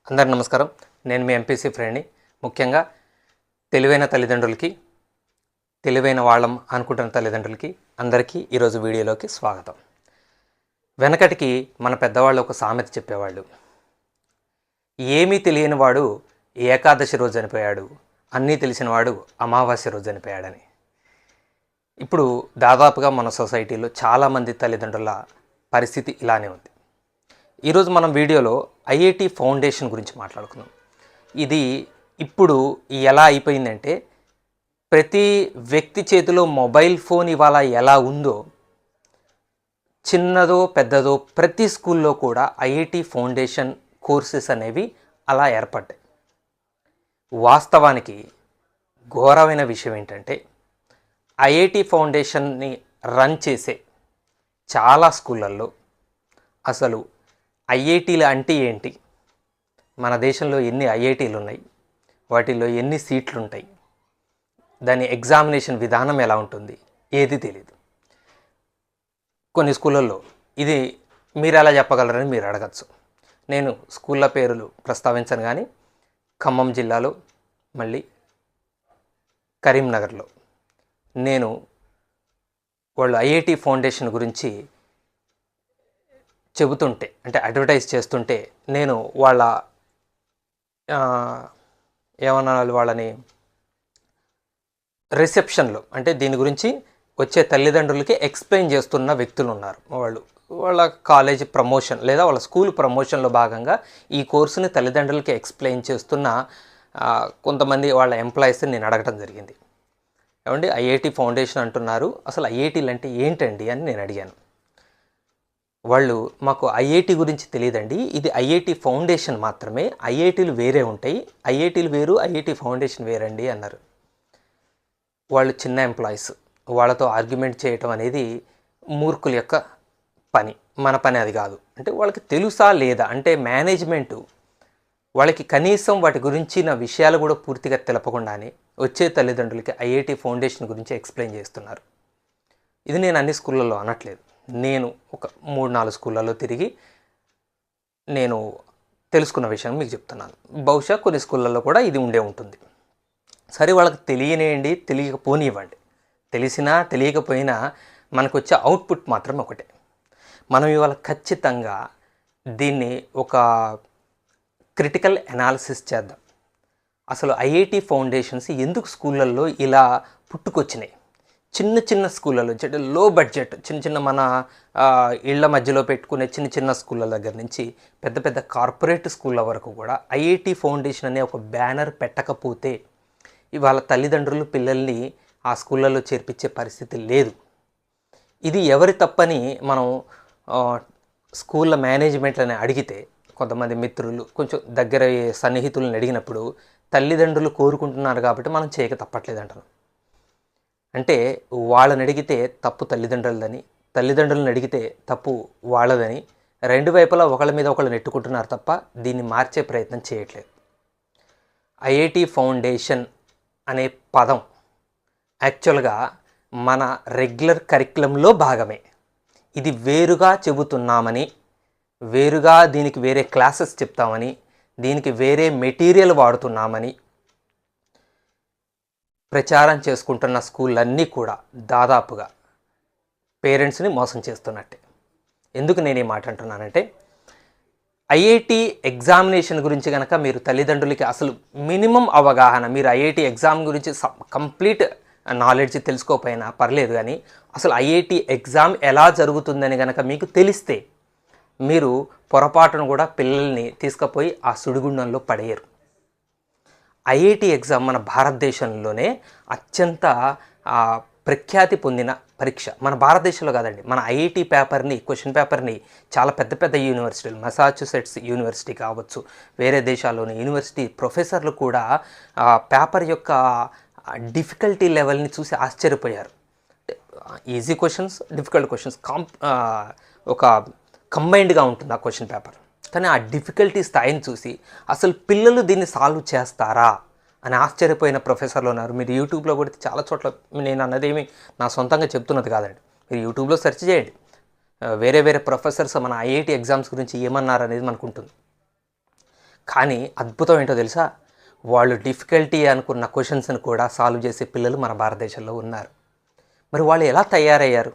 అందరికీ నమస్కారం. నేను మీ ఎంపీసీ ఫ్రెండ్ని. ముఖ్యంగా తెలివైన తల్లిదండ్రులకి, తెలివైన వాళ్ళం అనుకుంటున్న తల్లిదండ్రులకి అందరికీ ఈరోజు వీడియోలోకి స్వాగతం. వెనకటికి మన పెద్దవాళ్ళు ఒక సామెత చెప్పేవాళ్ళు. ఏమీ తెలియని వాడు ఏకాదశి రోజు చనిపోయాడు, అన్నీ తెలిసినవాడు అమావాస్య రోజు చనిపోయాడని. ఇప్పుడు దాదాపుగా మన సొసైటీలో చాలామంది తల్లిదండ్రుల పరిస్థితి ఇలానే ఉంది. ఈరోజు మనం వీడియోలో ఐఐటి ఫౌండేషన్ గురించి మాట్లాడుకుందాం. ఇది ఇప్పుడు ఎలా అయిపోయిందంటే, ప్రతి వ్యక్తి చేతిలో మొబైల్ ఫోన్ ఇవాళ ఎలా ఉందో, చిన్నదో పెద్దదో ప్రతి స్కూల్లో కూడా ఐఐటి ఫౌండేషన్ కోర్సెస్ అనేవి అలా ఏర్పడ్డాయి. వాస్తవానికి ఘోరమైన విషయం ఏంటంటే, ఐఐటి ఫౌండేషన్ని రన్ చేసే చాలా స్కూళ్ళల్లో అసలు ఐఐటీలు అంటే ఏంటి, మన దేశంలో ఎన్ని ఐఐటీలు ఉన్నాయి, వాటిల్లో ఎన్ని సీట్లు ఉంటాయి, దాని ఎగ్జామినేషన్ విధానం ఎలా ఉంటుంది, ఏది తెలియదు. కొన్ని స్కూళ్ళల్లో ఇది మీరు ఎలా చెప్పగలరని మీరు అడగచ్చు. నేను స్కూళ్ళ పేర్లు ప్రస్తావించను, కానీ ఖమ్మం జిల్లాలో, మళ్ళీ కరీంనగర్లో నేను వాళ్ళు ఐఐటి ఫౌండేషన్ గురించి చెబుతుంటే, అంటే అడ్వర్టైజ్ చేస్తుంటే, నేను వాళ్ళ ఏమన్నా వాళ్ళని రిసెప్షన్లో, అంటే దీని గురించి వచ్చే తల్లిదండ్రులకి ఎక్స్ప్లెయిన్ చేస్తున్న వ్యక్తులు ఉన్నారు. వాళ్ళ కాలేజ్ ప్రమోషన్ లేదా వాళ్ళ స్కూల్ ప్రమోషన్లో భాగంగా ఈ కోర్సుని తల్లిదండ్రులకి ఎక్స్ప్లెయిన్ చేస్తున్న కొంతమంది వాళ్ళ ఎంప్లాయీస్ని నేను అడగటం జరిగింది. ఏమండి ఐఐటి ఫౌండేషన్ అంటున్నారు, అసలు ఐఐటీలు అంటే ఏంటండి అని నేను అడిగాను. వాళ్ళు మాకు ఐఐటి గురించి తెలియదండి, ఇది ఐఐటి ఫౌండేషన్ మాత్రమే, ఐఐటీలు వేరే ఉంటాయి, ఐఐటీలు వేరు ఐఐటి ఫౌండేషన్ వేరండి అన్నారు. వాళ్ళు చిన్న ఎంప్లాయీస్, వాళ్ళతో ఆర్గ్యుమెంట్ చేయటం అనేది మూర్ఖుల యొక్క పని, మన పని అది కాదు. అంటే వాళ్ళకి తెలుసా లేదా, అంటే మేనేజ్మెంటు వాళ్ళకి కనీసం వాటి గురించిన విషయాలు కూడా పూర్తిగా తెలపకుండానే వచ్చే తల్లిదండ్రులకి ఐఐటి ఫౌండేషన్ గురించి ఎక్స్ప్లెయిన్ చేస్తున్నారు. ఇది నేను అన్ని స్కూళ్ళల్లో అనట్లేదు, నేను ఒక 3-4 స్కూళ్ళల్లో తిరిగి నేను తెలుసుకున్న విషయం మీకు చెప్తున్నాను. బహుశా కొన్ని స్కూళ్ళల్లో కూడా ఇది ఉండే ఉంటుంది. సరే, వాళ్ళకి తెలియనివ్వండి, తెలియకపోనివ్వండి, తెలిసినా తెలియకపోయినా మనకు వచ్చే అవుట్పుట్ మాత్రం ఒకటే. మనం ఇవాళ ఖచ్చితంగా దీన్ని ఒక క్రిటికల్ అనాలిసిస్ చేద్దాం. అసలు ఐఐటి ఫౌండేషన్స్ ఎందుకు స్కూళ్ళల్లో ఇలా పుట్టుకొచ్చినాయి? చిన్న చిన్న స్కూళ్ళలో, లో బడ్జెట్, చిన్న మన ఇళ్ల మధ్యలో పెట్టుకునే చిన్న స్కూళ్ళ దగ్గర నుంచి పెద్ద పెద్ద కార్పొరేట్ స్కూళ్ళ వరకు కూడా ఐఐటి ఫౌండేషన్ అనే ఒక బ్యానర్ పెట్టకపోతే ఇవాళ తల్లిదండ్రులు పిల్లల్ని ఆ స్కూళ్ళల్లో చేర్పించే పరిస్థితి లేదు. ఇది ఎవరి తప్పని మనం స్కూళ్ళ మేనేజ్మెంట్లని అడిగితే, కొంతమంది మిత్రులు, కొంచెం దగ్గర సన్నిహితులను అడిగినప్పుడు తల్లిదండ్రులు కోరుకుంటున్నారు కాబట్టి మనం చేయక తప్పట్లేదంటారు. అంటే వాళ్ళని అడిగితే తప్పు తల్లిదండ్రులదని, తల్లిదండ్రులను అడిగితే తప్పు వాళ్ళదని, రెండు వైపులా ఒకళ్ళ మీద ఒకళ్ళు నెట్టుకుంటున్నారు తప్ప దీన్ని మార్చే ప్రయత్నం చేయట్లేదు. ఐఐటి ఫౌండేషన్ అనే పదం యాక్చువల్గా మన రెగ్యులర్ కరిక్యులంలో భాగమే. ఇది వేరుగా చెబుతున్నామని, వేరుగా దీనికి వేరే క్లాసెస్ చెప్తామని, దీనికి వేరే మెటీరియల్ వాడుతున్నామని ప్రచారం చేసుకుంటున్న స్కూళ్ళన్నీ కూడా దాదాపుగా పేరెంట్స్ని మోసం చేస్తున్నట్టే. ఎందుకు నేను ఈ మాట అంటున్నానంటే, ఐఐటి ఎగ్జామినేషన్ గురించి కనుక మీరు తల్లిదండ్రులకి అసలు మినిమం అవగాహన, మీరు ఐఐటి ఎగ్జామ్ గురించి కంప్లీట్ నాలెడ్జ్ తెలుసుకోకపోయినా పర్లేదు, కానీ అసలు ఐఐటి ఎగ్జామ్ ఎలా జరుగుతుందని కనుక మీకు తెలిస్తే మీరు పొరపాటును కూడా పిల్లల్ని తీసుకుపోయి ఆ సుడిగుండంలో పడేయరు. ఐఐటి ఎగ్జామ్ మన భారతదేశంలోనే అత్యంత ప్రఖ్యాతి పొందిన పరీక్ష. మన భారతదేశంలో కాదండి, మన ఐఐటి పేపర్ని, క్వశ్చన్ పేపర్ని చాలా పెద్ద పెద్ద యూనివర్సిటీలు, మసాచ్యుసెట్స్ యూనివర్సిటీ కావచ్చు, వేరే దేశాల్లోని యూనివర్సిటీ ప్రొఫెసర్లు కూడా పేపర్ యొక్క డిఫికల్టీ లెవెల్ని చూసి ఆశ్చర్యపోయారు. ఈజీ క్వశ్చన్స్, డిఫికల్ట్ క్వశ్చన్స్ ఒక కంబైన్డ్గా ఉంటుంది ఆ క్వశ్చన్ పేపర్. కానీ ఆ డిఫికల్టీ స్థాయిని చూసి అసలు పిల్లలు దీన్ని సాల్వ్ చేస్తారా అని ఆశ్చర్యపోయిన ప్రొఫెసర్లు ఉన్నారు. మీరు యూట్యూబ్లో కొడితే చాలా చోట్ల, నేను అన్నదేమి నా సొంతంగా చెప్తున్నది కాదండి, మీరు యూట్యూబ్లో సెర్చ్ చేయండి, వేరే ప్రొఫెసర్స్ మన ఐఐటి ఎగ్జామ్స్ గురించి ఏమన్నారు అనేది మనకు ఉంటుంది. కానీ అద్భుతం ఏంటో తెలుసా, వాళ్ళు డిఫికల్టీ అనుకున్న క్వశ్చన్స్ని కూడా సాల్వ్ చేసే పిల్లలు మన భారతదేశంలో ఉన్నారు. మరి వాళ్ళు ఎలా తయారయ్యారు?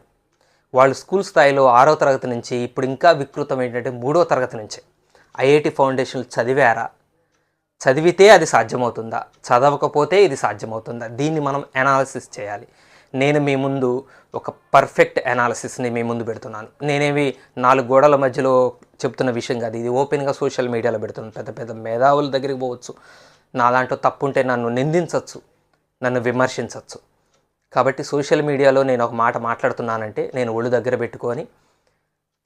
వాళ్ళు స్కూల్ స్థాయిలో 6వ తరగతి నుంచి, ఇప్పుడు ఇంకా వికృతం ఏంటంటే 3వ తరగతి నుంచే ఐఐటి ఫౌండేషన్లు చదివారా? చదివితే అది సాధ్యమవుతుందా? చదవకపోతే ఇది సాధ్యమవుతుందా? దీన్ని మనం అనాలిసిస్ చేయాలి. నేను మీ ముందు ఒక పర్ఫెక్ట్ అనాలిసిస్ని మీ ముందు పెడుతున్నాను. నేనేమి 4 గోడల మధ్యలో చెప్తున్న విషయం కాదు, ఇది ఓపెన్గా సోషల్ మీడియాలో పెడుతున్నాను. పెద్ద పెద్ద మేధావుల దగ్గరికి పోవచ్చు, నా దాంట్లో తప్పుంటే నన్ను నిందించవచ్చు, నన్ను విమర్శించవచ్చు. కాబట్టి సోషల్ మీడియాలో నేను ఒక మాట మాట్లాడుతున్నానంటే నేను ఒళ్ళు దగ్గర పెట్టుకొని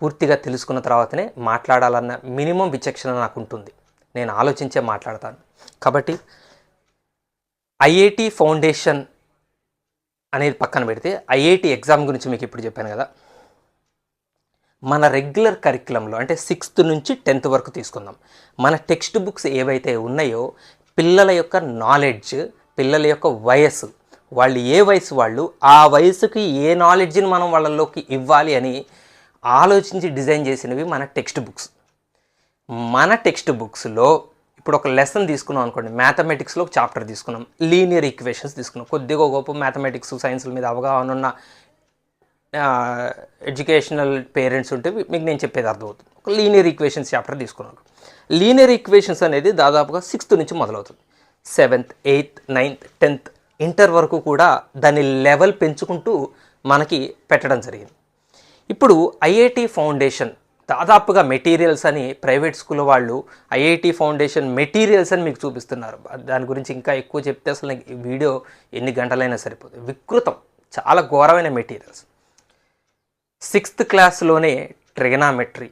పూర్తిగా తెలుసుకున్న తర్వాతనే మాట్లాడాలన్న మినిమం విచక్షణ నాకు ఉంటుంది. నేను ఆలోచించే మాట్లాడతాను. కాబట్టి ఐఐటి ఫౌండేషన్ అనేది పక్కన పెడితే ఐఐటి ఎగ్జామ్ గురించి మీకు ఇప్పుడు చెప్పాను కదా. మన రెగ్యులర్ కరిక్యులంలో అంటే 6th నుంచి 10th వరకు తీసుకుందాం. మన టెక్స్ట్ బుక్స్ ఏవైతే ఉన్నాయో పిల్లల యొక్క నాలెడ్జ్, పిల్లల యొక్క వయస్సు, వాళ్ళు ఏ వయసు వాళ్ళు, ఆ వయసుకి ఏ నాలెడ్జ్ని మనం వాళ్ళలోకి ఇవ్వాలి అని ఆలోచించి డిజైన్ చేసినవి మన టెక్స్ట్ బుక్స్. మన టెక్స్ట్ బుక్స్లో ఇప్పుడు ఒక లెసన్ తీసుకున్నాం అనుకోండి, మ్యాథమెటిక్స్లో ఒక చాప్టర్ తీసుకున్నాం, లీనియర్ ఈక్వేషన్స్ తీసుకున్నాం. కొద్దిగా గొప్ప మ్యాథమెటిక్స్ సైన్స్ల మీద అవగాహన ఉన్న ఎడ్యుకేషనల్ పేరెంట్స్ ఉంటే మీకు నేను చెప్పేది అర్థమవుతుంది. ఒక లీనియర్ ఈక్వేషన్స్ చాప్టర్ తీసుకున్నాను. లీనియర్ ఈక్వేషన్స్ అనేది దాదాపుగా 6th నుంచి మొదలవుతుంది. 7th, 8th, 9th, 10th, inter వరకు కూడా దాని లెవెల్ పెంచుకుంటూ మనకి పెట్టడం జరిగింది. ఇప్పుడు ఐఐటి ఫౌండేషన్ దాదాపుగా మెటీరియల్స్ అని ప్రైవేట్ స్కూల్ వాళ్ళు ఐఐటి ఫౌండేషన్ మెటీరియల్స్ అని మీకు చూపిస్తున్నారు. దాని గురించి ఇంకా ఎక్కువ చెప్తే అసలు ఈ వీడియో ఎన్ని గంటలైనా సరిపోతుంది. వికృతం, చాలా ఘోరమైన మెటీరియల్స్. 6th క్లాస్లోనే ట్రిగనామెట్రీ,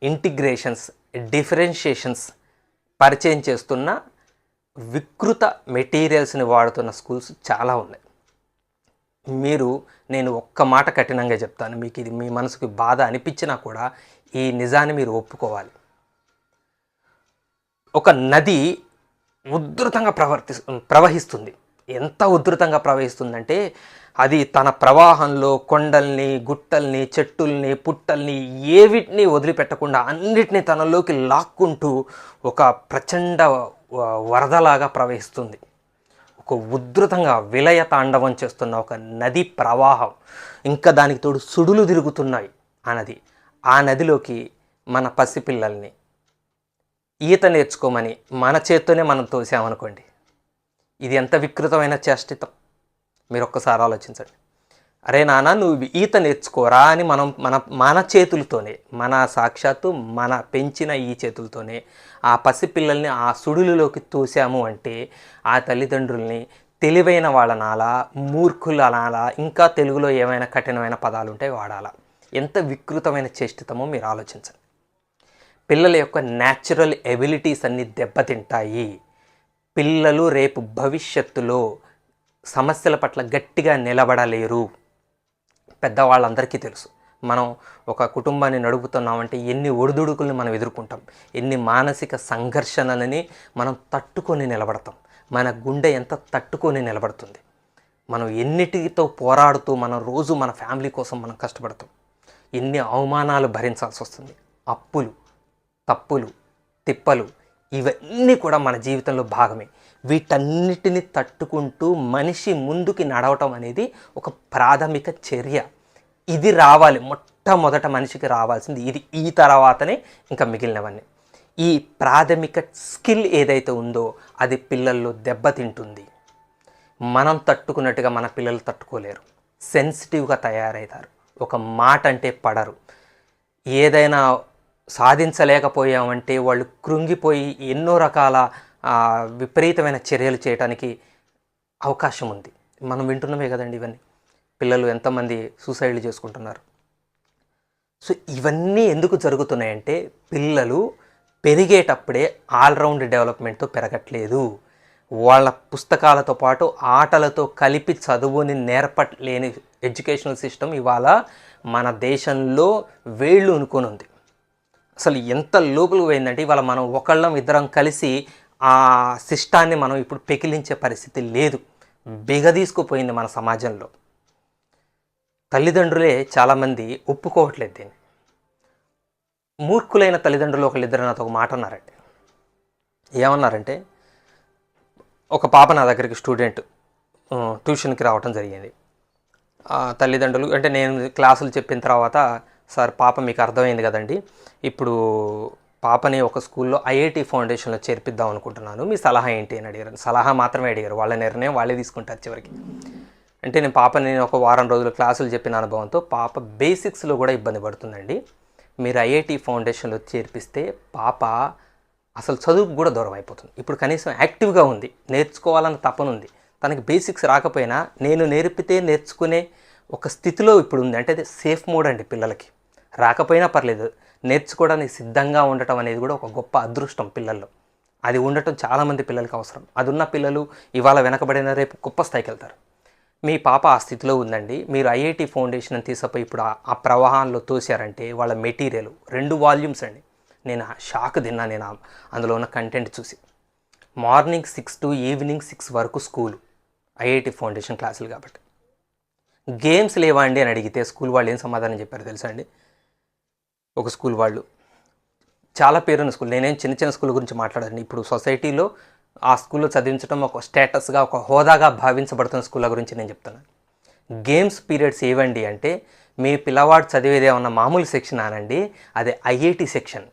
ఇంటిగ్రేషన్స్, డిఫరెన్షియేషన్స్ పరిచయం చేస్తున్న వికృత మెటీరియల్స్ని వాడుతున్న స్కూల్స్ చాలా ఉన్నాయి. నేను ఒక్క మాట కఠినంగా చెప్తాను, మీకు ఇది మీ మనసుకి బాధ అనిపించినా కూడా ఈ నిజాన్ని మీరు ఒప్పుకోవాలి. ఒక నది ఉధృతంగా ప్రవహిస్తుంది. ఎంత ఉధృతంగా ప్రవహిస్తుందంటే అది తన ప్రవాహంలో కొండల్ని, గుట్టల్ని, చెట్టుల్ని, పుట్టల్ని ఏవిటిని వదిలిపెట్టకుండా అన్నిటినీ తనలోకి లాక్కుంటూ ఒక ప్రచండ వరదలాగా ప్రవహిస్తుంది. ఒక ఉధృతంగా విలయ తాండవం చేస్తున్న ఒక నది ప్రవాహం, ఇంకా దానికి తోడు సుడులు తిరుగుతున్నాయి ఆ నది. ఆ నదిలోకి మన పసిపిల్లల్ని ఈత నేర్చుకోమని మన చేత్తోనే మనం తోసామనుకోండి, ఇది ఎంత వికృతమైన చేష్టితం మీరు ఒక్కసారి ఆలోచించండి. అరే నాన్న నువ్వు ఈత నేర్చుకోరా అని మన చేతులతోనే, మన సాక్షాత్తు మన పెంచిన ఈ చేతులతోనే ఆ పసిపిల్లల్ని ఆ సుడులులోకి తోసాము అంటే ఆ తల్లిదండ్రుల్ని తెలివైన వాళ్ళనాలా, మూర్ఖులు అనాలా, ఇంకా తెలుగులో ఏమైనా కఠినమైన పదాలు ఉంటే వాడాలా? ఎంత వికృతమైన చేష్టితమో మీరు ఆలోచించండి. పిల్లల యొక్క న్యాచురల్ ఎబిలిటీస్ అన్నీ దెబ్బతింటాయి. పిల్లలు రేపు భవిష్యత్తులో సమస్యల పట్ల గట్టిగా నిలబడలేరు. పెద్దవాళ్ళందరికీ తెలుసు, మనం ఒక కుటుంబాన్ని నడుపుతున్నామంటే ఎన్ని ఒడిదుడుకుల్ని మనం ఎదుర్కొంటాం, ఎన్ని మానసిక సంఘర్షణలని మనం తట్టుకొని నిలబడతాం. మన గుండె ఎంత తట్టుకొని నిలబడుతుంది. మనం ఎన్నిటితో పోరాడుతూ మనం రోజు మన ఫ్యామిలీ కోసం మనం కష్టపడతాం. ఎన్ని అవమానాలు భరించాల్సి వస్తుంది. అప్పులు, తప్పులు, తిప్పలు ఇవన్నీ కూడా మన జీవితంలో భాగమే. వీటన్నిటిని తట్టుకుంటూ మనిషి ముందుకి నడవటం అనేది ఒక ప్రాథమిక చర్య. ఇది రావాలి, మొట్టమొదట మనిషికి రావాల్సింది ఇది. ఈ తర్వాతనే ఇంకా మిగిలినవన్నీ. ఈ ప్రాథమిక స్కిల్ ఏదైతే ఉందో అది పిల్లల్లో దెబ్బతింటుంది. మనం తట్టుకున్నట్టుగా మన పిల్లలు తట్టుకోలేరు. సెన్సిటివ్గా తయారవుతారు. ఒక మాట అంటే పడరు. ఏదైనా సాధించలేకపోయామంటే వాళ్ళు కృంగిపోయి ఎన్నో రకాల విపరీతమైన చర్యలు చేయడానికి అవకాశం ఉంది. మనం వింటున్నవే కదండి ఇవన్నీ. పిల్లలు ఎంతమంది సూసైడ్లు చేసుకుంటున్నారు. సో ఇవన్నీ ఎందుకు జరుగుతున్నాయంటే పిల్లలు పెరిగేటప్పుడే ఆల్రౌండ్ డెవలప్మెంట్తో పెరగట్లేదు. వాళ్ళ పుస్తకాలతో పాటు ఆటలతో కలిపి చదువుని నేర్పలేని ఎడ్యుకేషనల్ సిస్టమ్ ఇవాళ మన దేశంలో వేళ్ళు అనుకొని ఉంది. అసలు ఎంత లోపలికి పోయిందంటే ఇవాళ మనం ఒకళ్ళం ఇద్దరం కలిసి ఆ సిస్టాన్ని మనం ఇప్పుడు పెకిలించే పరిస్థితి లేదు. బిగదీసుకుపోయింది మన సమాజంలో. తల్లిదండ్రులే చాలామంది ఒప్పుకోవట్లేదు దీన్ని. మూర్ఖులైన తల్లిదండ్రులు ఒకళ్ళిద్దరు నాతో ఒక మాట అన్నారండి. ఏమన్నారంటే, ఒక పాప నా దగ్గరికి స్టూడెంట్ ట్యూషన్కి రావటం జరిగింది. తల్లిదండ్రులు అంటే నేను క్లాసులు చెప్పిన తర్వాత, సార్ పాప మీకు అర్థమైంది కదండి, ఇప్పుడు పాపని ఒక స్కూల్లో ఐఐటి ఫౌండేషన్లో చేర్పిద్దాం అనుకుంటున్నాను, మీ సలహా ఏంటి అని అడిగారు. సలహా మాత్రమే అడిగారు, వాళ్ళ నిర్ణయం వాళ్ళే తీసుకుంటారు చివరికి. అంటే నేను ఒక వారం రోజులు క్లాసులు చెప్పిన అనుభవంతో పాప బేసిక్స్లో కూడా ఇబ్బంది పడుతుందండి, మీరు ఐఐటి ఫౌండేషన్లో చేర్పిస్తే పాప అసలు చదువుకు కూడా దూరం అయిపోతుంది. ఇప్పుడు కనీసం యాక్టివ్గా ఉంది, నేర్చుకోవాలన్న తపనుంది, తనకి బేసిక్స్ రాకపోయినా నేను నేర్పితే నేర్చుకునే ఒక స్థితిలో ఇప్పుడు ఉంది. అంటే అది సేఫ్ మోడ్ అండి. పిల్లలకి రాకపోయినా పర్లేదు, నేర్చుకోవడానికి సిద్ధంగా ఉండటం అనేది కూడా ఒక గొప్ప అదృష్టం పిల్లల్లో. అది ఉండటం చాలామంది పిల్లలకి అవసరం. అది ఉన్న పిల్లలు ఇవాళ వెనకబడిన రేపు గొప్ప స్థాయికి వెళ్తారు. మీ పాప ఆ స్థితిలో ఉందండి, మీరు ఐఐటి ఫౌండేషన్ అని తీసుకుపోయి ఇప్పుడు ఆ ప్రవాహంలో తోసారంటే వాళ్ళ మెటీరియల్ 2 వాల్యూమ్స్ అండి. నేను షాక్ తిన్నా నేను అందులో ఉన్న కంటెంట్ చూసి. మార్నింగ్ 6 to ఈవినింగ్ 6 వరకు స్కూలు, ఐఐటి ఫౌండేషన్ క్లాసులు కాబట్టి. గేమ్స్ లేవా అండి అని అడిగితే స్కూల్ వాళ్ళు ఏం సమాధానం చెప్పారు తెలుసా అండి? ఒక స్కూల్ వాళ్ళు, చాలా పేరున్న స్కూల్, నేనేం చిన్న చిన్న స్కూల్ గురించి మాట్లాడాను, ఇప్పుడు సొసైటీలో ఆ స్కూల్లో చదివించడం ఒక స్టేటస్గా, ఒక హోదాగా భావించబడుతున్న స్కూళ్ళ గురించి నేను చెప్తున్నాను. గేమ్స్ పీరియడ్స్ ఏవండి అంటే, మీ పిల్లవాడు చదివేది ఏమన్నా మామూలు సెక్షన్ అనండి, అది ఐఐటి సెక్షన్.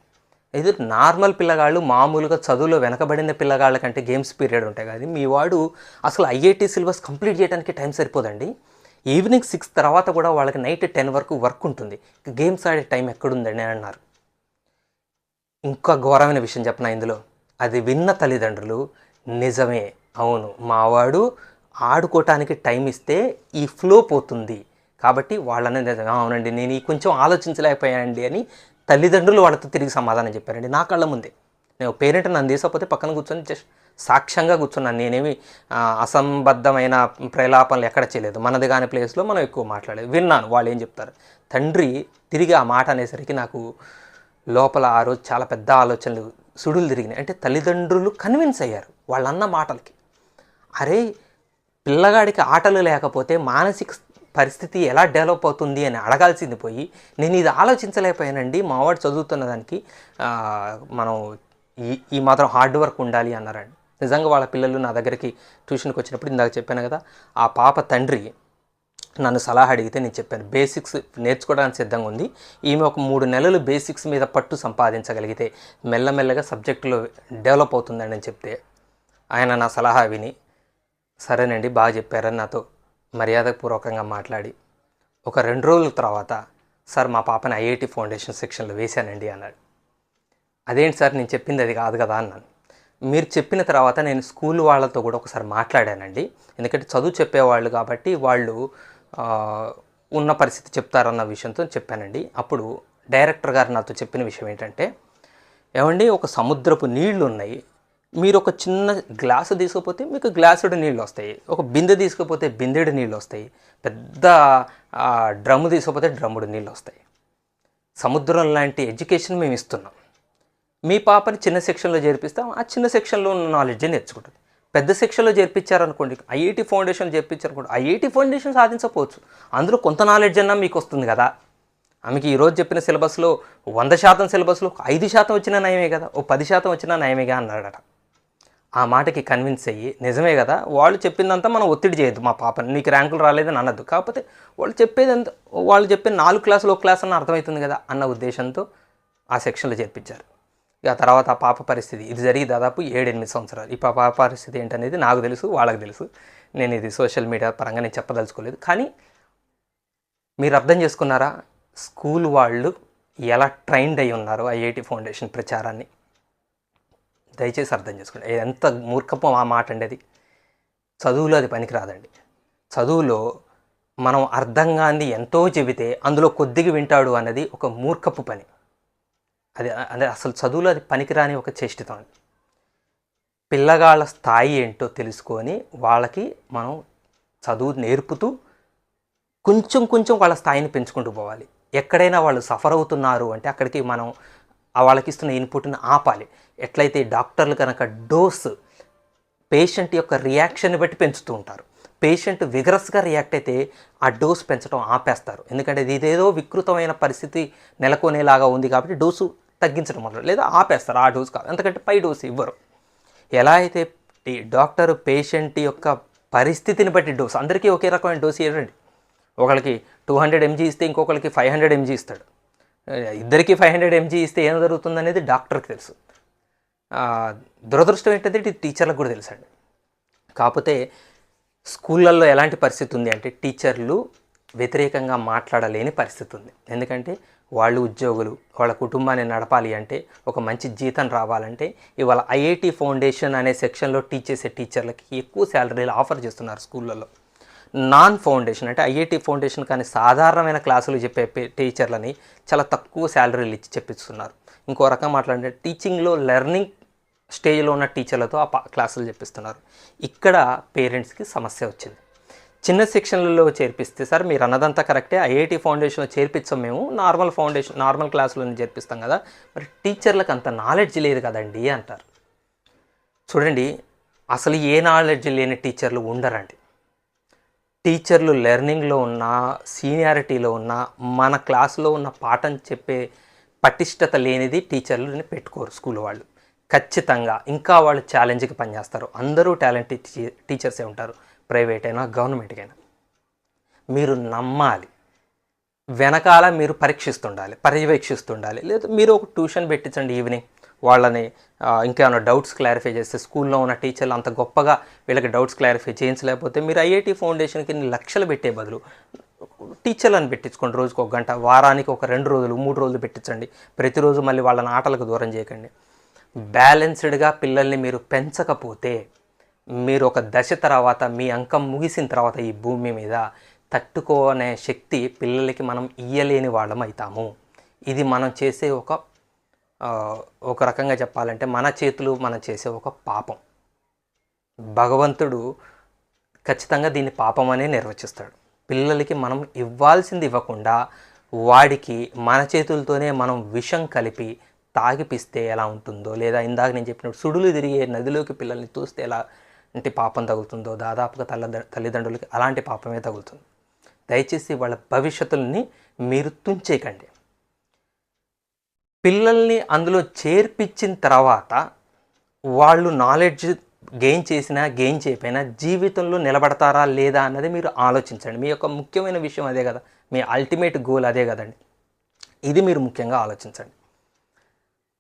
ఇది నార్మల్ పిల్లగాళ్ళు మామూలుగా చదువులో వెనకబడిన పిల్లగాళ్ళ కంటే గేమ్స్ పీరియడ్ ఉంటాయి. కానీ మీ వాడు అసలు ఐఐటి సిలబస్ కంప్లీట్ చేయడానికి టైం సరిపోదండి. ఈవినింగ్ 6 తర్వాత కూడా వాళ్ళకి నైట్ 10 వరకు వర్క్ ఉంటుంది, గేమ్స్ ఆడే టైం ఎక్కడుందండి అని అన్నారు. ఇంకా ఘోరమైన విషయం చెప్పనా ఇందులో, అది విన్న తల్లిదండ్రులు, నిజమే, అవును, మావాడు ఆడుకోవటానికి టైం ఇస్తే ఈ ఫ్లో పోతుంది కాబట్టి వాళ్ళనే, అవునండి నేను ఈ కొంచెం ఆలోచించలేకపోయానండి అని తల్లిదండ్రులు వాళ్ళతో తిరిగి సమాధానం చెప్పారండి నా కళ్ళ ముందే. నేను పేరెంట్ నన్ను తీసకపోతే పక్కన కూర్చొని జస్ట్ సాక్ష్యంగా కూర్చున్నాను. నేనేమి అసంబద్ధమైన ప్రలాపనలు ఎక్కడ చేయలేదు. మనది కాని ప్లేస్లో మనం ఎక్కువ మాట్లాడలేదు, విన్నాను వాళ్ళు ఏం చెప్తారు. తండ్రి తిరిగి ఆ మాట అనేసరికి నాకు లోపల ఆ రోజు చాలా పెద్ద ఆలోచనలు సుడులు తిరిగినాయి. అంటే తల్లిదండ్రులు కన్విన్స్ అయ్యారు వాళ్ళన్న మాటలకి. అరే, పిల్లగాడికి ఆటలు లేకపోతే మానసిక పరిస్థితి ఎలా డెవలప్ అవుతుంది అని అడగాల్సింది పోయి, నేను ఇది ఆలోచించలేకపోయానండి, మావాడు చదువుతున్న దానికి మనం ఈ మాత్రం హార్డ్ వర్క్ ఉండాలి అన్నారండి. నిజంగా వాళ్ళ పిల్లలు నా దగ్గరికి ట్యూషన్కి వచ్చినప్పుడు ఇందాక చెప్పాను కదా, ఆ పాప తండ్రి నన్ను సలహా అడిగితే నేను చెప్పాను, బేసిక్స్ నేర్చుకోవడానికి సిద్ధంగా ఉంది, ఈమె ఒక 3 నెలలు బేసిక్స్ మీద పట్టు సంపాదించగలిగితే మెల్లమెల్లగా సబ్జెక్టులో డెవలప్ అవుతుందని నేను చెప్తే, ఆయన నా సలహా విని సరేనండి బాగా చెప్పారని నాతో మర్యాదపూర్వకంగా మాట్లాడి ఒక 2 రోజుల తర్వాత, సార్ మా పాపని ఐఐటి ఫౌండేషన్ సెక్షన్లో వేశానండి అన్నాడు. అదేంటి సార్, నేను చెప్పింది అది కాదు కదా అన్నాను. మీరు చెప్పిన తర్వాత నేను స్కూల్ వాళ్ళతో కూడా ఒకసారి మాట్లాడానండి, ఎందుకంటే చదువు చెప్పేవాళ్ళు కాబట్టి వాళ్ళు ఉన్న పరిస్థితి చెప్తారన్న విషయంతో చెప్పానండి. అప్పుడు డైరెక్టర్ గారు నాతో చెప్పిన విషయం ఏంటంటే, ఏమండి ఒక సముద్రపు నీళ్లు ఉన్నాయి, మీరు ఒక చిన్న గ్లాసు తీసుకుపోతే మీకు గ్లాసుడు నీళ్ళు వస్తాయి, ఒక బిందె తీసుకుపోతే బిందెడు నీళ్ళు వస్తాయి, పెద్ద డ్రమ్ము తీసుకుపోతే డ్రమ్ముడు నీళ్ళు వస్తాయి. సముద్రం లాంటి ఎడ్యుకేషన్ మేము ఇస్తున్నాం. మీ పాపని చిన్న సెక్షన్లో చేర్పిస్తాం, ఆ చిన్న సెక్షన్లో ఉన్న నాలెడ్జ్ నేర్చుకుంటుంది. పెద్ద సెక్షన్లో చేర్పించారనుకోండి, ఐఐటి ఫౌండేషన్ చేర్పించారనుకోండి, ఐఐటి ఫౌండేషన్ సాధించకపోవచ్చు, అందులో కొంత నాలెడ్జ్ అన్నా మీకు వస్తుంది కదా. ఆమెకి ఈరోజు చెప్పిన సిలబస్లో 100% సిలబస్లో 5% వచ్చినా నయమే కదా, ఓ 10% వచ్చినా నయమేగా అన్నాడట. ఆ మాటకి కన్విన్స్ అయ్యి, నిజమే కదా, వాళ్ళు చెప్పిందంతా మనం ఒత్తిడి చేయొద్దు, మా పాపని నీకు ర్యాంకులు రాలేదని అనద్దు, కాకపోతే వాళ్ళు చెప్పిన 4 క్లాసులు ఒక క్లాస్ అన్న అర్థమవుతుంది కదా అన్న ఉద్దేశంతో ఆ సెక్షన్లో చేర్పించారు. ఇక తర్వాత ఆ పాప పరిస్థితి, ఇది జరిగి దాదాపు 7-8 సంవత్సరాలు. ఈ పాప పరిస్థితి ఏంటనేది నాకు తెలుసు, వాళ్ళకి తెలుసు. నేను ఇది సోషల్ మీడియా పరంగా నేను చెప్పదలుచుకోలేదు. కానీ మీరు అర్థం చేసుకున్నారా, స్కూల్ వాళ్ళు ఎలా ట్రైన్డ్ అయి ఉన్నారు ఐఐటి ఫౌండేషన్ ప్రచారాన్ని? దయచేసి అర్థం చేసుకోండి. ఎంత మూర్ఖపం ఆ మాట అండి అది. చదువులో అది పనికిరాదండి. చదువులో మనం అర్థం కాని ఎంతో చెబితే అందులో కొద్దిగా వింటాడు అన్నది ఒక మూర్ఖపు పని. అదే అసలు చదువులో అది పనికిరాని ఒక చేష్టితం. పిల్లగాళ్ళ స్థాయి ఏంటో తెలుసుకొని వాళ్ళకి మనం చదువు నేర్పుతూ కొంచెం కొంచెం వాళ్ళ స్థాయిని పెంచుకుంటూ పోవాలి. ఎక్కడైనా వాళ్ళు సఫర్ అవుతున్నారు అంటే అక్కడికి మనం వాళ్ళకి ఇస్తున్న ఇన్పుట్ని ఆపాలి. ఎట్లయితే డాక్టర్లు కనుక డోస్ పేషెంట్ యొక్క రియాక్షన్ని బట్టి పెంచుతూ ఉంటారు. పేషెంట్ విగరస్గా రియాక్ట్ అయితే ఆ డోస్ పెంచడం ఆపేస్తారు. ఎందుకంటే ఇదేదో వికృతమైన పరిస్థితి నెలకొనేలాగా ఉంది కాబట్టి డోసు తగ్గించడం వల్ల, లేదా ఆపేస్తారు ఆ డోసు కాదు, ఎందుకంటే పై డోసు ఇవ్వరు. ఎలా అయితే డాక్టర్ పేషెంట్ యొక్క పరిస్థితిని బట్టి డోస్, అందరికీ ఒకే రకమైన డోస్ ఇవ్వండి. ఒకరికి 200 mg ఇస్తే ఇంకొకరికి 500 mg ఇస్తాడు. ఇద్దరికి 500 mg ఇస్తే ఏం జరుగుతుంది అనేది డాక్టర్కి తెలుసు. దురదృష్టం ఏంటంటే ఇది టీచర్లకు కూడా తెలుసండి. కాకపోతే స్కూళ్ళల్లో ఎలాంటి పరిస్థితి ఉంది అంటే టీచర్లు వ్యతిరేకంగా మాట్లాడలేని పరిస్థితి ఉంది. ఎందుకంటే వాళ్ళు ఉద్యోగులు, వాళ్ళ కుటుంబాన్ని నడపాలి అంటే, ఒక మంచి జీతం రావాలంటే ఇవాళ ఐఐటి ఫౌండేషన్ అనే సెక్షన్లో టీచ్ చేసే టీచర్లకి ఎక్కువ శాలరీలు ఆఫర్ చేస్తున్నారు స్కూళ్ళల్లో. నాన్ ఫౌండేషన్ అంటే ఐఐటి ఫౌండేషన్ కానీ సాధారణమైన క్లాసులు చెప్పే టీచర్లని చాలా తక్కువ శాలరీలు ఇచ్చి చెప్పిస్తున్నారు. ఇంకో రకం మాట్లాడితే టీచింగ్లో లెర్నింగ్ స్టేజ్లో ఉన్న టీచర్లతో ఆ క్లాసులు చెప్పిస్తున్నారు. ఇక్కడ పేరెంట్స్కి సమస్య వచ్చింది. చిన్న సెక్షన్లలో చేర్పిస్తే, సార్ మీరు అన్నదంతా కరెక్టే, ఐఐటి ఫౌండేషన్లో చేర్పించాం మేము, నార్మల్ క్లాసులను చేర్పిస్తాం కదా, మరి టీచర్లకు అంత నాలెడ్జ్ లేదు కదండి అంటారు. చూడండి, అసలు ఏ నాలెడ్జ్ లేని టీచర్లు ఉండరండి. టీచర్లు లెర్నింగ్లో ఉన్న, సీనియారిటీలో ఉన్న, మన క్లాసులో ఉన్న పాఠం చెప్పే పటిష్టత లేనిది టీచర్లని పెట్టుకోరు స్కూల్ వాళ్ళు. ఖచ్చితంగా ఇంకా వాళ్ళు ఛాలెంజ్కి పనిచేస్తారు. అందరూ టాలెంట్ టీచర్సే ఉంటారు, ప్రైవేట్ అయినా గవర్నమెంట్కైనా. మీరు నమ్మాలి, వెనకాల మీరు పర్యవేక్షిస్తుండాలి. లేదా మీరు ఒక ట్యూషన్ పెట్టించండి ఈవినింగ్, వాళ్ళని ఇంకేమైనా డౌట్స్ క్లారిఫై చేస్తే. స్కూల్లో ఉన్న టీచర్లు అంత గొప్పగా వీళ్ళకి డౌట్స్ క్లారిఫై చేయించలేకపోతే మీరు ఐఐటి ఫౌండేషన్కి లక్షలు పెట్టే బదులు టీచర్లను పెట్టించుకోండి. రోజుకు 1 గంట, వారానికి ఒక 2 రోజులు 3 రోజులు పెట్టించండి. ప్రతిరోజు మళ్ళీ వాళ్ళని ఆటలకు దూరం చేయకండి. బ్యాలెన్స్డ్గా పిల్లల్ని మీరు పెంచకపోతే మీరు ఒక దశ తర్వాత, మీ అంకం ముగిసిన తర్వాత ఈ భూమి మీద తట్టుకోనే శక్తి పిల్లలకి మనం ఇయ్యలేని వాళ్ళం అవుతాము. ఇది మనం చేసే ఒక రకంగా చెప్పాలంటే మన చేతులు మనం చేసే ఒక పాపం. భగవంతుడు ఖచ్చితంగా దీన్ని పాపం అనే నిర్వచిస్తాడు. పిల్లలకి మనం ఇవ్వాల్సింది ఇవ్వకుండా వాడికి మన చేతులతోనే మనం విషం కలిపి తాగిపిస్తే ఎలా ఉంటుందో, లేదా ఇందాక నేను చెప్పినప్పుడు సుడులు తిరిగే నదిలోకి పిల్లల్ని తోస్తే ఎలాంటి పాపం తగులుతుందో, దాదాపుగా తల్లిదండ్రులకి అలాంటి పాపమే తగులుతుంది. దయచేసి వాళ్ళ భవిష్యత్తుల్ని మీరు తుంచేయకండి. పిల్లల్ని అందులో చేర్పించిన తర్వాత వాళ్ళు నాలెడ్జ్ గెయిన్ చేసినా గెయిన్ చేయకపోయినా జీవితంలో నిలబడతారా లేదా అన్నది మీరు ఆలోచించండి. మీ యొక్క ముఖ్యమైన విషయం అదే కదా, మీ అల్టిమేట్ గోల్ అదే కదండి. ఇది మీరు ముఖ్యంగా ఆలోచించండి.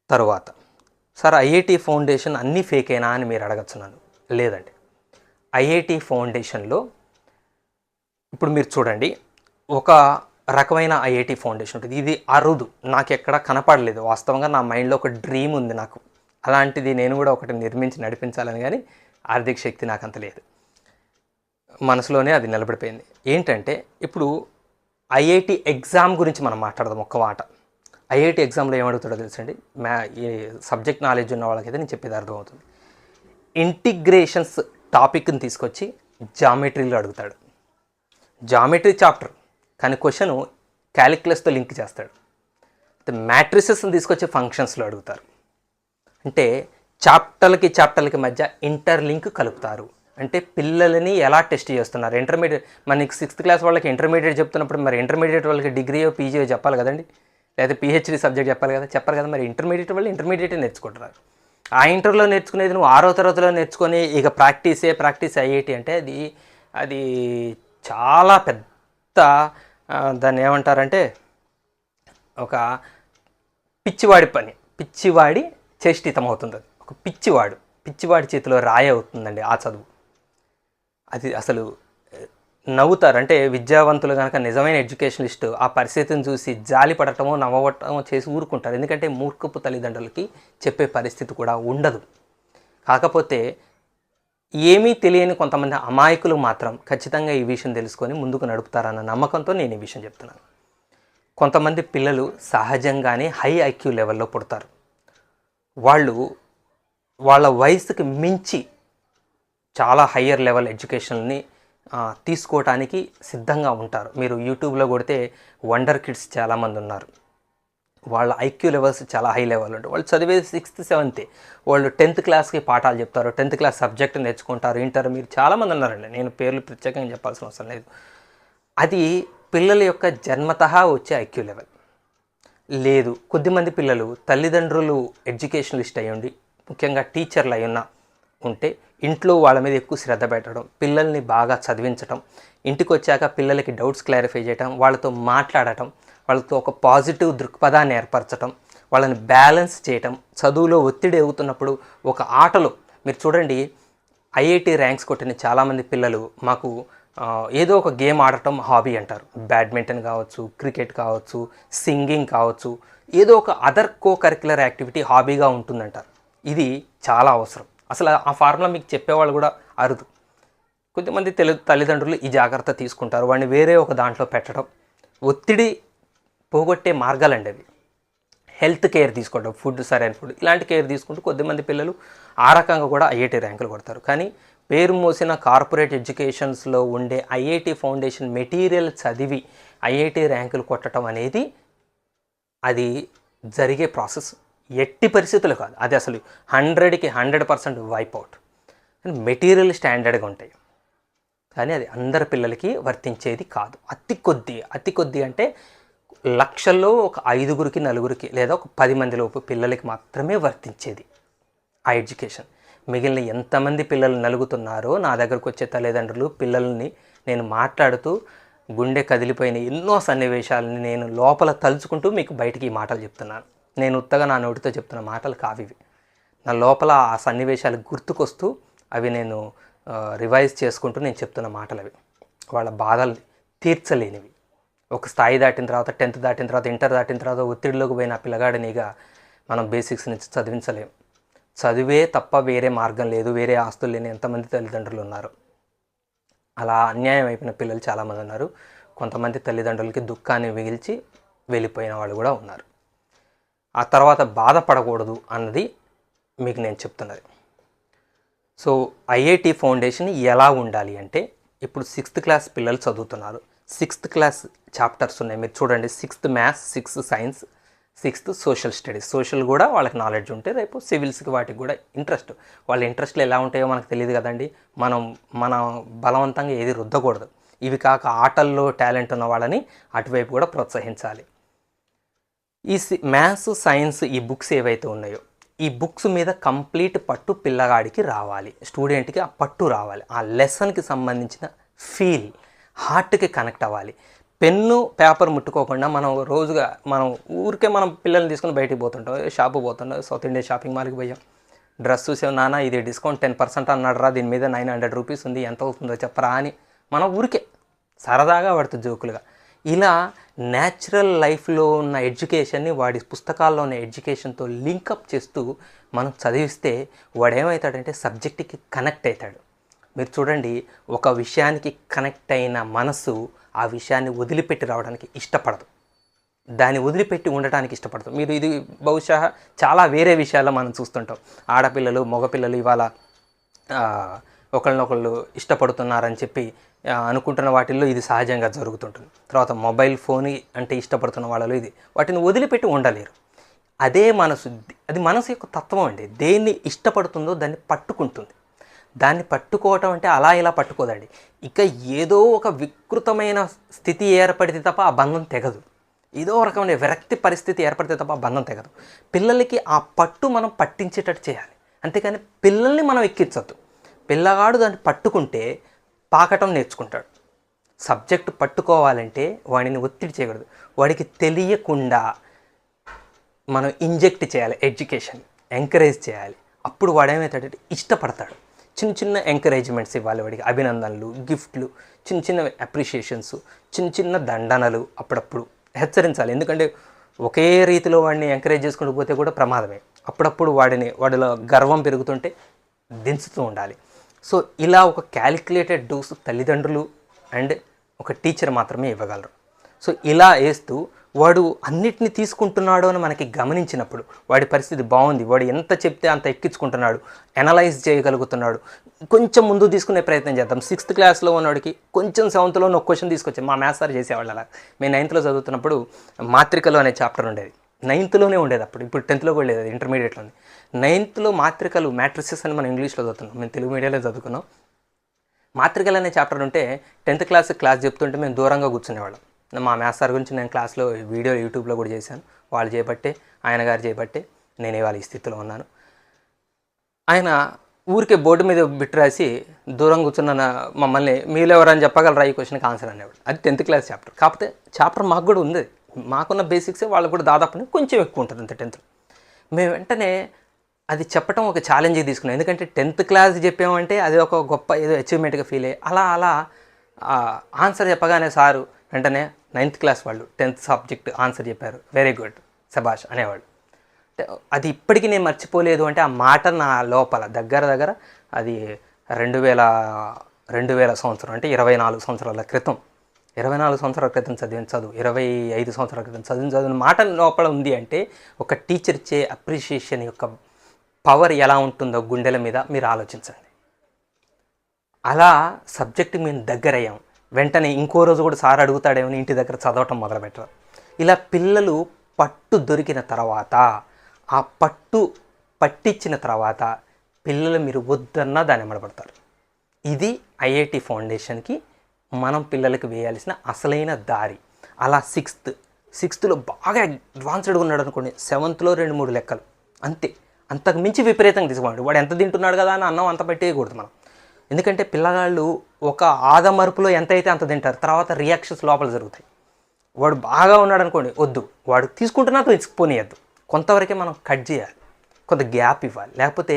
తరువాత, సార్ ఐఐటి ఫౌండేషన్ అన్నీ ఫేకేనా అని మీరు అడగచ్చున్నాను. లేదండి. ఐఐటి ఫౌండేషన్లో ఇప్పుడు మీరు చూడండి, ఒక రకమైన ఐఐటి ఫౌండేషన్ ఉంటుంది. ఇది అరుదు, నాకు ఎక్కడ కనపడలేదు. వాస్తవంగా నా మైండ్లో ఒక డ్రీమ్ ఉంది నాకు, అలాంటిది నేను కూడా ఒకటి నిర్మించి నడిపించాలని, కానీ ఆర్థిక శక్తి నాకు అంత లేదు. మనసులోనే అది నిలబడిపోయింది. ఏంటంటే ఇప్పుడు ఐఐటి ఎగ్జామ్ గురించి మనం మాట్లాడదాం ఒక్క మాట. ఐఐటి ఎగ్జామ్లో ఏమడుగుతాడో తెలుసండి, ఈ సబ్జెక్ట్ నాలెడ్జ్ ఉన్న వాళ్ళకైతే నేను చెప్పేది అర్థమవుతుంది. ఇంటిగ్రేషన్స్ టాపిక్ని తీసుకొచ్చి జామెట్రీలో అడుగుతాడు. జామెట్రీ చాప్టర్, కానీ క్వశ్చను క్యాలిక్యులస్తో లింక్ చేస్తాడు. మ్యాట్రిసెస్ని తీసుకొచ్చి ఫంక్షన్స్లో అడుగుతారు. అంటే చాప్టర్లకి మధ్య ఇంటర్లింక్ కలుపుతారు. అంటే పిల్లలని ఎలా టెస్ట్ చేస్తున్నారు. ఇంటర్మీడియట్ మనకి 6th క్లాస్ వాళ్ళకి ఇంటర్మీడియట్ చెప్తున్నప్పుడు మరి ఇంటర్మీడియట్ వాళ్ళకి డిగ్రీయో పీజీయో చెప్పాలి కదండి, లేదా పిహెచ్డీ సబ్జెక్ట్ చెప్పాలి కదా, చెప్పారు కదా. మరి ఇంటర్మీడియట్ వాళ్ళు ఇంటర్మీడియటే నేర్చుకుంటున్నారు. ఆ ఇంటర్లో నేర్చుకునేది నువ్వు 6వ తరగతిలో నేర్చుకొని ఇక ప్రాక్టీస్ ఐఐటి అంటే అది చాలా పెద్ద, దాన్ని ఏమంటారంటే ఒక పిచ్చివాడి పని, పిచ్చివాడి చేష్టితమవుతుంది. అది ఒక పిచ్చివాడి చేతిలో రాయి అవుతుందండి ఆ చదువు. అది అసలు నవ్వుతారు. అంటే విద్యావంతులు కనుక నిజమైన ఎడ్యుకేషనిస్ట్ ఆ పరిస్థితిని చూసి జాలి పడటమో నవ్వటమో చేసి ఊరుకుంటారు. ఎందుకంటే మూర్ఖపు తల్లిదండ్రులకి చెప్పే పరిస్థితి కూడా ఉండదు. కాకపోతే ఏమీ తెలియని కొంతమంది అమాయకులు మాత్రం ఖచ్చితంగా ఈ విషయం తెలుసుకొని ముందుకు నడుపుతారన్న నమ్మకంతో నేను ఈ విషయం చెప్తున్నాను. కొంతమంది పిల్లలు సహజంగానే హై ఐక్యూ లెవెల్లో పుడతారు. వాళ్ళు వాళ్ళ వయసుకి మించి చాలా హయ్యర్ లెవెల్ ఎడ్యుకేషన్ని తీసుకోవటానికి సిద్ధంగా ఉంటారు. మీరు యూట్యూబ్లో కొడితే వండర్ కిడ్స్ చాలామంది ఉన్నారు. వాళ్ళ ఐక్యూ లెవెల్స్ చాలా హై లెవెల్ ఉంటాయి. వాళ్ళు చదివేది 6th 7th, వాళ్ళు 10th క్లాస్కి పాఠాలు చెప్తారు, 10th క్లాస్ సబ్జెక్ట్ నేర్చుకుంటారు, ఇంటర్. మీరు చాలామంది ఉన్నారండి, నేను పేర్లు ప్రత్యేకంగా చెప్పాల్సిన అవసరం లేదు. అది పిల్లల యొక్క జన్మతహా వచ్చే ఐక్యూ లెవెల్. కొద్దిమంది పిల్లలు తల్లిదండ్రులు ఎడ్యుకేషనలిస్ట్ అయ్యండి, ముఖ్యంగా టీచర్లు అయ్యున్న ఉంటే ఇంట్లో వాళ్ళ మీద ఎక్కువ శ్రద్ధ పెట్టడం, పిల్లల్ని బాగా చదివించడం, ఇంటికి వచ్చాక పిల్లలకి డౌట్స్ క్లారిఫై చేయడం, వాళ్ళతో మాట్లాడటం, వాళ్ళతో ఒక పాజిటివ్ దృక్పథాన్ని ఏర్పరచడం, వాళ్ళని బ్యాలెన్స్ చేయటం, చదువులో ఒత్తిడి అవుతున్నప్పుడు ఒక ఆటలో మీరు చూడండి ఐఐటి ర్యాంక్స్ కొట్టిన చాలామంది పిల్లలు మాకు ఏదో ఒక గేమ్ ఆడటం హాబీ అంటారు. బ్యాడ్మింటన్ కావచ్చు, క్రికెట్ కావచ్చు, సింగింగ్ కావచ్చు, ఏదో ఒక అదర్ కో కరిక్యులర్ యాక్టివిటీ హాబీగా ఉంటుందంటారు. ఇది చాలా అవసరం. అసలు ఆ ఫార్ములా మీకు చెప్పేవాళ్ళు కూడా అరుదు. కొంతమంది తల్లిదండ్రులు ఈ జాగ్రత్త తీసుకుంటారు. వాడిని వేరే ఒక దాంట్లో పెట్టడం, ఒత్తిడి పోగొట్టే మార్గాలండి అవి. హెల్త్ కేర్ తీసుకోవడం, ఫుడ్, సరైన ఫుడ్, ఇలాంటి కేర్ తీసుకుంటూ కొద్దిమంది పిల్లలు ఆ రకంగా కూడా ఐఐటి ర్యాంకులు కొడతారు. కానీ పేరు మోసిన కార్పొరేట్ ఎడ్యుకేషన్స్లో ఉండే ఐఐటి ఫౌండేషన్ మెటీరియల్ చదివి ఐఐటి ర్యాంకులు కొట్టడం అనేది అది జరిగే ప్రాసెస్ ఎట్టి పరిస్థితులు కాదు. అది అసలు 100కి 100% వైప్ అవుట్. మెటీరియల్ స్టాండర్డ్గా ఉంటాయి, కానీ అది అందరి పిల్లలకి వర్తించేది కాదు. అతి కొద్ది అంటే లక్షల్లో ఒక 5గురికి 4గురికి లేదా ఒక 10 మంది లోపు పిల్లలకి మాత్రమే వర్తించేది ఆ ఎడ్యుకేషన్. మిగిలిన ఎంతమంది పిల్లలు నలుగుతున్నారో నా దగ్గరకు వచ్చే తల్లిదండ్రులు పిల్లల్ని నేను మాట్లాడుతూ గుండె కదిలిపోయిన ఎన్నో సన్నివేశాలని నేను లోపల తలుచుకుంటూ మీకు బయటికి ఈ మాటలు చెప్తున్నాను. నేను ఉత్తగా నా నోటితో చెప్తున్న మాటలు కావివి. నా లోపల ఆ సన్నివేశాలు గుర్తుకొస్తూ అవి నేను రివైజ్ చేసుకుంటూ నేను చెప్తున్న మాటలు అవి. వాళ్ళ బాధలు తీర్చలేనివి. ఒక స్థాయి దాటిన తర్వాత, 10th దాటిన తర్వాత, ఇంటర్ దాటిన తర్వాత ఒత్తిడిలోకి పోయిన పిల్లగాడినిగా మనం బేసిక్స్ నుంచి చదివించలేం. చదివే తప్ప వేరే మార్గం లేదు. వేరే ఆస్తులు లేని ఎంతమంది తల్లిదండ్రులు ఉన్నారు. అలా అన్యాయం అయిపోయిన పిల్లలు చాలామంది ఉన్నారు. కొంతమంది తల్లిదండ్రులకి దుఃఖాన్ని మిగిల్చి వెళ్ళిపోయిన వాళ్ళు కూడా ఉన్నారు. ఆ తర్వాత బాధపడకూడదు అన్నది మీకు నేను చెప్తున్నది. సో ఐఐటి ఫౌండేషన్ ఎలా ఉండాలి అంటే, ఇప్పుడు 6th క్లాస్ పిల్లలు చదువుతున్నారు. 6th క్లాస్ చాప్టర్స్ ఉన్నాయి. మీరు చూడండి, 6th maths, 6th science, 6th social studies. Social కూడా వాళ్ళకి నాలెడ్జ్ ఉంటే రేపు సివిల్స్కి వాటికి కూడా ఇంట్రెస్ట్. వాళ్ళ ఇంట్రెస్ట్లు ఎలా ఉంటాయో మనకు తెలియదు కదండి. మన బలవంతంగా ఏది రుద్దకూడదు. ఇవి కాక ఆటల్లో టాలెంట్ ఉన్న వాళ్ళని అటువైపు కూడా ప్రోత్సహించాలి. ఈ మ్యాథ్స్, సైన్స్ ఈ బుక్స్ ఏవైతే ఉన్నాయో ఈ బుక్స్ మీద కంప్లీట్ పట్టు పిల్లగాడికి రావాలి. స్టూడెంట్కి ఆ పట్టు రావాలి. ఆ లెసన్కి సంబంధించిన ఫీల్ హార్ట్కి కనెక్ట్ అవ్వాలి. పెన్ను, పేపర్ ముట్టుకోకుండా మనం ఊరికే మనం పిల్లల్ని తీసుకుని బయటికి పోతుంటాం. షాపు పోతుంటాం, సౌత్ ఇండియా షాపింగ్ మాల్కి పోయాం, డ్రెస్ చూసాం, నాన్న ఇది డిస్కౌంట్ 10% అన్నాడు రా, దీని మీద 900 రూపీస్ ఉంది, ఎంత అవుతుందో చెప్పరా అని మనం ఊరికే సరదాగా వాడితో జోకులుగా ఇలా న్యాచురల్ లైఫ్లో ఉన్న ఎడ్యుకేషన్ని వాడి పుస్తకాల్లో ఉన్న ఎడ్యుకేషన్తో లింకప్ చేస్తూ మనం చదివిస్తే వాడేమవుతాడంటే సబ్జెక్ట్కి కనెక్ట్ అవుతాడు. మీరు చూడండి, ఒక విషయానికి కనెక్ట్ అయిన మనసు ఆ విషయాన్ని వదిలిపెట్టి రావడానికి ఇష్టపడదు, దాన్ని వదిలిపెట్టి ఉండటానికి ఇష్టపడదు. మీరు ఇది బహుశా చాలా వేరే విషయాల్లో మనం చూస్తుంటాం. ఆడపిల్లలు, మగపిల్లలు ఇవాళ ఒకళ్ళనొకళ్ళు ఇష్టపడుతున్నారని చెప్పి అనుకుంటున్న వాటిల్లో ఇది సహజంగా జరుగుతుంటుంది. తర్వాత మొబైల్ ఫోన్ అంటే ఇష్టపడుతున్న వాళ్ళలో ఇది, వాటిని వదిలిపెట్టి ఉండలేరు. అదే అది మనసు యొక్క తత్వం అండి. దేన్ని ఇష్టపడుతుందో దాన్ని పట్టుకుంటుంది. దాన్ని పట్టుకోవటం అంటే అలా ఇలా పట్టుకోదండి. ఇక ఏదో ఒక వికృతమైన స్థితి ఏర్పడితే తప్ప ఆ బంధం తెగదు. ఏదో రకమైన విరక్తి పరిస్థితి ఏర్పడితే తప్ప ఆ బంధం తెగదు. పిల్లలకి ఆ పట్టు మనం పట్టించేటట్టు చేయాలి, అంతేకాని పిల్లల్ని మనం ఎక్కించద్దు. పిల్లగాడు దాన్ని పట్టుకుంటే పాకటం నేర్చుకుంటాడు. సబ్జెక్టు పట్టుకోవాలంటే వాడిని ఒత్తిడి చేయకూడదు. వాడికి తెలియకుండా మనం ఇంజెక్ట్ చేయాలి, ఎడ్యుకేషన్ ఎంకరేజ్ చేయాలి. అప్పుడు వాడేమవుతాడంటే ఇష్టపడతాడు. చిన్న చిన్న ఎంకరేజ్మెంట్స్ ఇవ్వాలి వాడికి, అభినందనలు, గిఫ్ట్లు, చిన్న చిన్న అప్రిషియేషన్స్, చిన్న చిన్న దండనలు అప్పుడప్పుడు హెచ్చరించాలి. ఎందుకంటే ఒకే రీతిలో వాడిని ఎంకరేజ్ చేసుకుంటూ పోతే కూడా ప్రమాదమే. అప్పుడప్పుడు వాడిలో గర్వం పెరుగుతుంటే దించుతూ ఉండాలి. సో ఇలా ఒక క్యాలిక్యులేటెడ్ డోసు తల్లిదండ్రులు అండ్ ఒక టీచర్ మాత్రమే ఇవ్వగలరు. సో ఇలా వేస్తూ వాడు అన్నిటిని తీసుకుంటున్నాడు అని మనకి గమనించినప్పుడు వాడి పరిస్థితి బాగుంది, వాడు ఎంత చెప్తే అంత ఎక్కించుకుంటున్నాడు, అనలైజ్ చేయగలుగుతున్నాడు, కొంచెం ముందు తీసుకునే ప్రయత్నం చేద్దాం. 6th క్లాస్లో ఉన్నవాడికి కొంచెం 7thలో ఒక క్వశ్చన్ తీసుకొచ్చాం. మా మ్యాథ్స్ సార్ చేసేవాళ్ళు అలా. మేము 9thలో చదువుతున్నప్పుడు మాత్రికలు అనే చాప్టర్ ఉండేది. 9thలోనే ఉండేది అప్పుడు. ఇప్పుడు 10thలో కూడా లేదు, ఇంటర్మీడియట్లో ఉంది. 9thలో మాత్రికలు, మ్యాట్రిసెస్ అని మనం ఇంగ్లీష్లో చదువుతున్నాం. మేము తెలుగు మీడియంలో చదువుకున్నాం. మాత్రికలు అనే చాప్టర్ ఉంటే 10th క్లాస్ చెప్తుంటే మేము దూరంగా కూర్చునేవాళ్ళం. మా మ్యాథ్స్ సార్ గురించి నేను క్లాస్లో వీడియో యూట్యూబ్లో కూడా చేశాను. ఆయన గారు చేయబట్టే నేను ఇవాళ ఈ స్థితిలో ఉన్నాను. ఆయన ఊరికే బోర్డు మీద బిట్ రాసి దూరం కూర్చున్న మమ్మల్ని మీరు ఎవరని చెప్పగలరా ఈ క్వశ్చన్కి ఆన్సర్ అనేవాడు. అది 10th క్లాస్ చాప్టర్. కాకపోతే చాప్టర్ మాకు కూడా ఉంది, మాకున్న బేసిక్సే వాళ్ళకు కూడా దాదాపు కొంచెం ఎక్కువ ఉంటుంది అంతే 10th. మేము వెంటనే అది చెప్పడం ఒక ఛాలెంజ్గా తీసుకున్నాం. ఎందుకంటే 10th క్లాస్ చెప్పామంటే అది ఒక గొప్ప ఏదో అచీవ్మెంట్గా ఫీల్ అయ్యి అలా ఆన్సర్ చెప్పగానే సారు వెంటనే 9th క్లాస్ వాళ్ళు 10th సబ్జెక్ట్ ఆన్సర్ చెప్పారు, వెరీ గుడ్ శభాష్ అనేవాళ్ళు. అది ఇప్పటికీ నేను మర్చిపోలేదు. అంటే ఆ మాట నా లోపల దగ్గర అది 2000 సంవత్సరం, అంటే 24 సంవత్సరాల క్రితం, 24 సంవత్సరాల క్రితం చదివిన చదువు, 25 సంవత్సరాల క్రితం చదివిన మాట లోపల ఉంది. అంటే ఒక టీచర్ ఇచ్చే అప్రిషియేషన్ యొక్క పవర్ ఎలా ఉంటుందో గుండెల మీద మీరు ఆలోచించండి. అలా సబ్జెక్టు మేము దగ్గరయ్యాం. వెంటనే ఇంకో రోజు కూడా సార్ అడుగుతాడేమో ఇంటి దగ్గర చదవటం మొదలుపెట్టారు. ఇలా పిల్లలు పట్టు దొరికిన తర్వాత, ఆ పట్టించిన తర్వాత పిల్లలు మీరు వద్దన్నా దాన్ని ఎమ్మడబడతారు. ఇది ఐఐటి ఫౌండేషన్కి మనం పిల్లలకి వేయాల్సిన అసలైన దారి. అలా సిక్స్త్లో బాగా అడ్వాన్స్డ్గా ఉన్నాడు అనుకోండి, 7thలో 2-3 లెక్కలు అంతే, అంతకు మించి విపరీతంగా తీసుకోండి. వాడు ఎంత తింటున్నాడు కదా అని అన్నం అంత పెట్టేయకూడదు మనం. ఎందుకంటే పిల్లగాళ్ళు ఒక ఆదమరుపులో ఎంత అయితే అంత తింటారు, తర్వాత రియాక్షన్స్ లోపల జరుగుతాయి. వాడు బాగా ఉన్నాడు అనుకోండి, వద్దు, వాడు తీసుకుంటున్నా తీసుకుపోనియద్దు, కొంతవరకే మనం కట్ చేయాలి, కొంత గ్యాప్ ఇవ్వాలి. లేకపోతే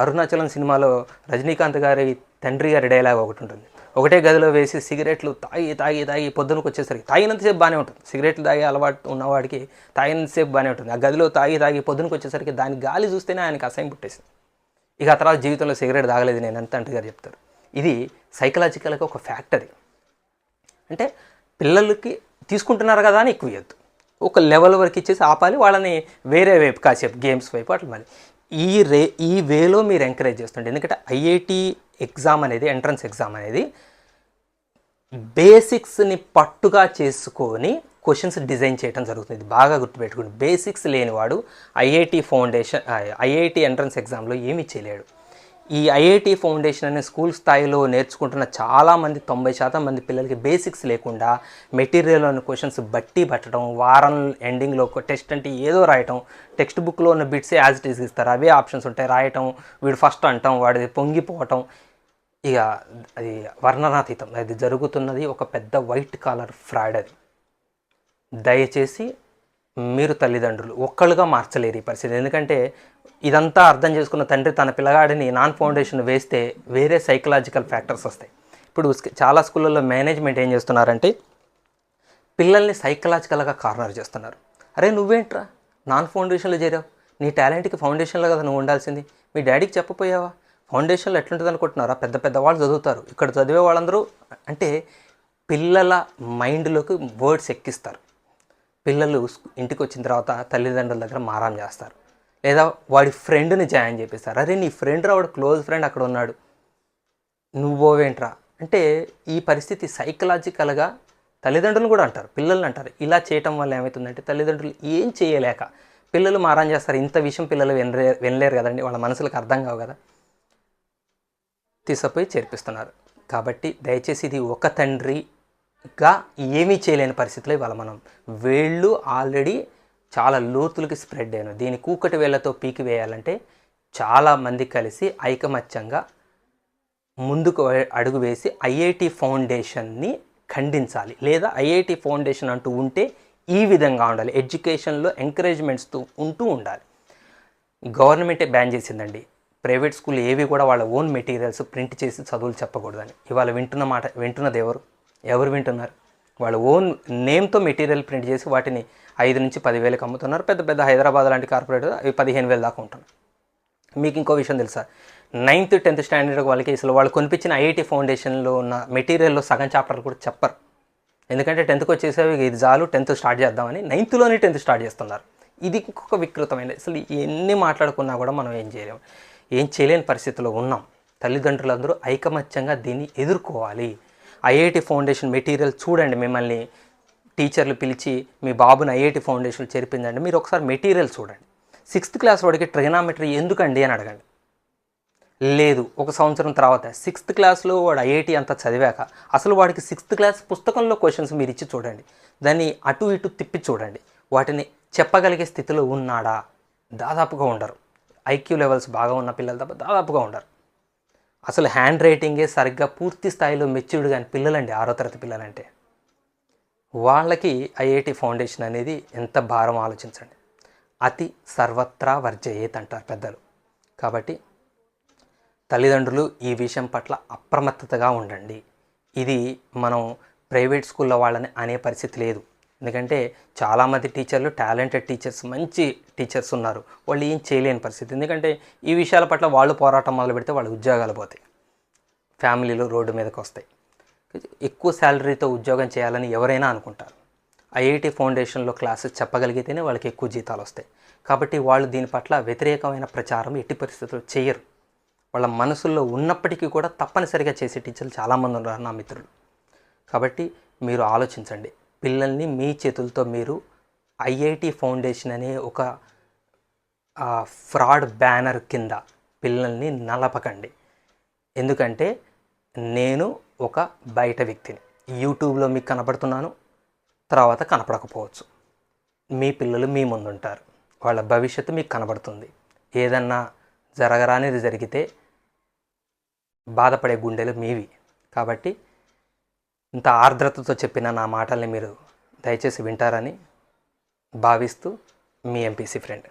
అరుణాచలం సినిమాలో రజనీకాంత్ గారి తండ్రి గారి డైలాగ్ ఒకటి ఉంటుంది, ఒకటే గదిలో వేసి సిగరెట్లు తాగి పొద్దునకు వచ్చేసరికి, తాగినంతసేపు బాగానే ఉంటుంది, సిగరెట్లు తాగే అలవాటు ఉన్నవాడికి తాగినంతసేపు బాగానే ఉంటుంది, ఆ గదిలో తాగి పొద్దునకు వచ్చేసరికి దాని గాలి చూస్తేనే ఆయనకి అసహ్యం పుట్టేసింది. ఇక ఆ తర్వాత జీవితంలో సిగరెట్ తాగలేదు నేను ఎంత అంటే గారు చెప్తారు. ఇది సైకలాజికల్గా ఒక ఫ్యాక్టరీ. అంటే పిల్లలకి తీసుకుంటున్నారు కదా అని ఎక్కువ ఇవ్వద్దు, ఒక లెవెల్ వరకు ఇచ్చేసి ఆపాలి, వాళ్ళని వేరే వైపు కాసేపు గేమ్స్ వైపు అట్లా మళ్ళీ ఈ వేలో మీరు ఎంకరేజ్ చేస్తుంటే. ఎందుకంటే ఐఐటి ఎగ్జామ్ అనేది, ఎంట్రన్స్ ఎగ్జామ్ అనేది బేసిక్స్ని పట్టుగా చేసుకొని క్వశ్చన్స్ డిజైన్ చేయడం జరుగుతుంది. బాగా గుర్తుపెట్టుకోండి, బేసిక్స్ లేనివాడు ఐఐటి ఎంట్రన్స్ ఎగ్జామ్లో ఏమీ చేయలేడు. ఈ ఐఐటి ఫౌండేషన్ అనే స్కూల్ స్థాయిలో నేర్చుకుంటున్న చాలామంది 90% మంది పిల్లలకి బేసిక్స్ లేకుండా మెటీరియల్లోని క్వశ్చన్స్ పట్టడం, వారం ఎండింగ్లో ఒక టెస్ట్ అంటే ఏదో రాయటం, టెక్స్ట్ బుక్లో ఉన్న బిట్సే యాజ్ ఇట్ ఈస్ ఇస్తారు, అవే ఆప్షన్స్ ఉంటాయి, రాయటం, వీడు ఫస్ట్ అంటాం, వాడిది పొంగిపోవటం, ఇక అది వర్ణనాతీతం. అది జరుగుతున్నది ఒక పెద్ద వైట్ కాలర్ ఫ్రాడ్. అది దయచేసి మీరు తల్లిదండ్రులు ఒక్కళ్ళుగా మార్చలేరు ఈ పరిస్థితి. ఎందుకంటే ఇదంతా అర్థం చేసుకున్న తండ్రి తన పిల్లగాడిని నాన్ ఫౌండేషన్ వేస్తే వేరే సైకలాజికల్ ఫ్యాక్టర్స్ వస్తాయి. ఇప్పుడు చాలా స్కూళ్ళల్లో మేనేజ్మెంట్ ఏం చేస్తున్నారంటే పిల్లల్ని సైకలాజికల్గా కార్నర్ చేస్తున్నారు. అరే నువ్వేంట్రా నాన్ ఫౌండేషన్లో చేరావు, నీ టాలెంట్కి ఫౌండేషన్లో కదా నువ్వు ఉండాల్సింది, మీ డాడీకి చెప్పపోయావా, ఫౌండేషన్లో ఎట్లుంటుంది అనుకుంటున్నారా, పెద్ద వాళ్ళు చదువుతారు, ఇక్కడ చదివే వాళ్ళందరూ అంటే పిల్లల మైండ్లోకి వర్డ్స్ ఎక్కిస్తారు. పిల్లలు ఇంటికి వచ్చిన తర్వాత తల్లిదండ్రుల దగ్గర మారం చేస్తారు, లేదా వాడి ఫ్రెండ్ని జాయిన్ చేపిస్తారు. అరే నీ ఫ్రెండ్ రా, వాడు క్లోజ్ ఫ్రెండ్ అక్కడ ఉన్నాడు, నువ్వోవేంట్రా అంటే. ఈ పరిస్థితి సైకలాజికల్గా తల్లిదండ్రులు కూడా అంటారు, పిల్లల్ని అంటారు. ఇలా చేయటం వల్ల ఏమవుతుందంటే తల్లిదండ్రులు ఏం చేయలేక పిల్లలు మారం చేస్తారు. ఇంత విషయం పిల్లలు వినలేరు కదండి, వాళ్ళ మనసులకు అర్థం కావు కదా, తీసుకుపోయి చేర్పిస్తున్నారు. కాబట్టి దయచేసి ఇది ఒక తండ్రిగా ఏమీ చేయలేని పరిస్థితిలో ఇవాళ మనం వేళ్ళు ఆల్రెడీ చాలా లోతులకి స్ప్రెడ్ అయ్యాను. దీన్ని కూకటి వేళ్లతో పీకి వేయాలంటే చాలామంది కలిసి ఐకమత్యంగా ముందుకు అడుగు వేసి ఐఐటి ఫౌండేషన్ని ఖండించాలి. లేదా ఐఐటి ఫౌండేషన్ అంటూ ఉంటే ఈ విధంగా ఉండాలి, ఎడ్యుకేషన్లో ఎంకరేజ్మెంట్స్తో ఉంటూ ఉండాలి. గవర్నమెంటే బ్యాన్ చేసిందండి, ప్రైవేట్ స్కూల్ ఏవి కూడా వాళ్ళ ఓన్ మెటీరియల్స్ ప్రింట్ చేసి చదువులు చెప్పకూడదని. ఇవాళ వింటున్నది ఎవరు వింటున్నారు? వాళ్ళ ఓన్ నేమ్తో మెటీరియల్ ప్రింట్ చేసి వాటిని 5 నుంచి 10,000కి అమ్ముతున్నారు. పెద్ద హైదరాబాద్ లాంటి కార్పొరేట్ అవి 15,000 దాకా ఉంటున్నారు. మీకు ఇంకో విషయం తెలుసా, 9th 10th స్టాండర్డ్ వాళ్ళకి అసలు వాళ్ళు కొనిపించిన ఐఐటి ఫౌండేషన్లో ఉన్న మెటీరియల్లో సగం చాప్టర్లు కూడా చెప్పరు. ఎందుకంటే 10th వచ్చేసేవి ఇది చాలు, 10th స్టార్ట్ చేద్దామని 9thలోనే 10th స్టార్ట్ చేస్తున్నారు. ఇది ఇంకొక వికృతమైన, అసలు ఎన్ని మాట్లాడుకున్నా కూడా మనం ఏం చేయలేని పరిస్థితిలో ఉన్నాం. తల్లిదండ్రులందరూ ఐకమత్యంగా దీన్ని ఎదుర్కోవాలి. ఐఐటి ఫౌండేషన్ మెటీరియల్ చూడండి, మిమ్మల్ని టీచర్లు పిలిచి మీ బాబుని ఐఐటి ఫౌండేషన్ చేర్పిందండి, మీరు ఒకసారి మెటీరియల్ చూడండి. 6th క్లాస్ వాడికి ట్రిగనామెట్రీ ఎందుకండి అని అడగండి. లేదు, ఒక సంవత్సరం తర్వాత 6th క్లాస్లో వాడు ఐఐటి అంతా చదివాక అసలు వాడికి 6th క్లాస్ పుస్తకంలో క్వశ్చన్స్ మీరు ఇచ్చి చూడండి, దాన్ని అటు ఇటు తిప్పి చూడండి, వాటిని చెప్పగలిగే స్థితిలో ఉన్నాడా? దాదాపుగా ఉండరు. ఐక్యూ లెవెల్స్ బాగా ఉన్న పిల్లలు తప్ప దాదాపుగా ఉండరు. అసలు హ్యాండ్ రైటింగే సరిగ్గా పూర్తి స్థాయిలో మెచ్యూర్డ్ కాని పిల్లలండి 6వ తరగతి పిల్లలంటే. వాళ్ళకి ఐఐటి ఫౌండేషన్ అనేది ఎంత భారం ఆలోచించండి. అతి సర్వత్రా వర్జయేత్ అంటారు పెద్దలు. కాబట్టి తల్లిదండ్రులు ఈ విషయం పట్ల అప్రమత్తతగా ఉండండి. ఇది మనం ప్రైవేట్ స్కూల్లో వాళ్ళని అనే పరిస్థితి లేదు. ఎందుకంటే చాలామంది టీచర్లు టాలెంటెడ్ టీచర్స్, మంచి టీచర్స్ ఉన్నారు. వాళ్ళు ఏం చేయలేని పరిస్థితి. ఎందుకంటే ఈ విషయాల పట్ల వాళ్ళు పోరాటం మొదలు పెడితే వాళ్ళ ఉద్యోగాలు పోతాయి, ఫ్యామిలీలు రోడ్డు మీదకి వస్తాయి. ఎక్కువ శాలరీతో ఉద్యోగం చేయాలని ఎవరైనా అనుకుంటారు. ఐఐటి ఫౌండేషన్లో క్లాసెస్ చెప్పగలిగితేనే వాళ్ళకి ఎక్కువ జీతాలు వస్తాయి. కాబట్టి వాళ్ళు దీని పట్ల వ్యతిరేకమైన ప్రచారం ఎట్టి పరిస్థితుల్లో చేయరు. వాళ్ళ మనసుల్లో ఉన్నప్పటికీ కూడా తప్పనిసరిగా చేసే టీచర్లు చాలామంది ఉన్నారు నా మిత్రులు. కాబట్టి మీరు ఆలోచించండి. పిల్లల్ని మీ చేతులతో మీరు ఐఐటి ఫౌండేషన్ అనే ఒక ఫ్రాడ్ బ్యానర్ కింద పిల్లల్ని నలపకండి. ఎందుకంటే నేను ఒక బయట వ్యక్తిని, యూట్యూబ్లో మీకు కనపడుతున్నాను, తర్వాత కనపడకపోవచ్చు. మీ పిల్లలు మీ ముందుంటారు, వాళ్ళ భవిష్యత్తు మీకు కనబడుతుంది. ఏదన్నా జరగరానిది జరిగితే బాధపడే గుండెలు మీవి. కాబట్టి ఇంత ఆర్ద్రతతో చెప్పిన నా మాటల్ని మీరు దయచేసి వింటారని భావిస్తూ మీ ఎంపీసీ ఫ్రెండ్.